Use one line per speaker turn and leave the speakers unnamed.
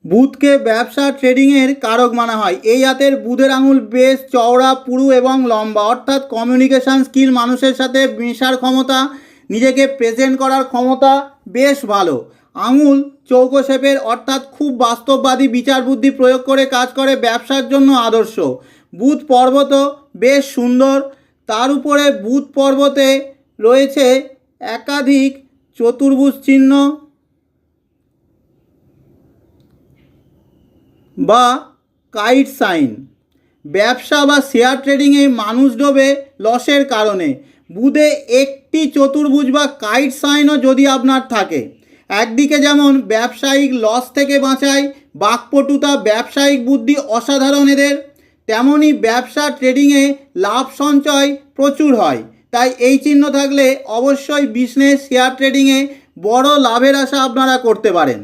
বুধকে ব্যবসা ট্রেডিংয়ের কারক মানা হয়। এই হাতের বুধের আঙুল বেশ চওড়া, পুরু এবং লম্বা, অর্থাৎ কমিউনিকেশান স্কিল, মানুষের সাথে মেশার ক্ষমতা, নিজেকে প্রেজেন্ট করার ক্ষমতা বেশ ভালো। আঙুল চৌকো শেপের, অর্থাৎ খুব বাস্তববাদী বিচার বুদ্ধি প্রয়োগ করে কাজ করে, ব্যবসার জন্য আদর্শ। বুধ পর্বত বেশ সুন্দর, তার উপরে বুধ পর্বতে রয়েছে একাধিক চতুর্ভুজ চিহ্ন বা কাইট সাইন। ব্যবসা বা শেয়ার ট্রেডিংয়ে মানুষ ডোবে লসের কারণে। বুধে একটি চতুর্ভুজ বা কাইট সাইনও যদি আপনার থাকে, একদিকে যেমন ব্যবসায়িক লস থেকে বাঁচায়, বাকপটুতা, ব্যবসায়িক বুদ্ধি অসাধারণ এদের, তেমনই ব্যবসা ট্রেডিংয়ে লাভ সঞ্চয় প্রচুর হয়। তাই এই চিহ্ন থাকলে অবশ্যই বিজনেস শেয়ার ট্রেডিংয়ে বড় লাভের আশা আপনারা করতে পারেন।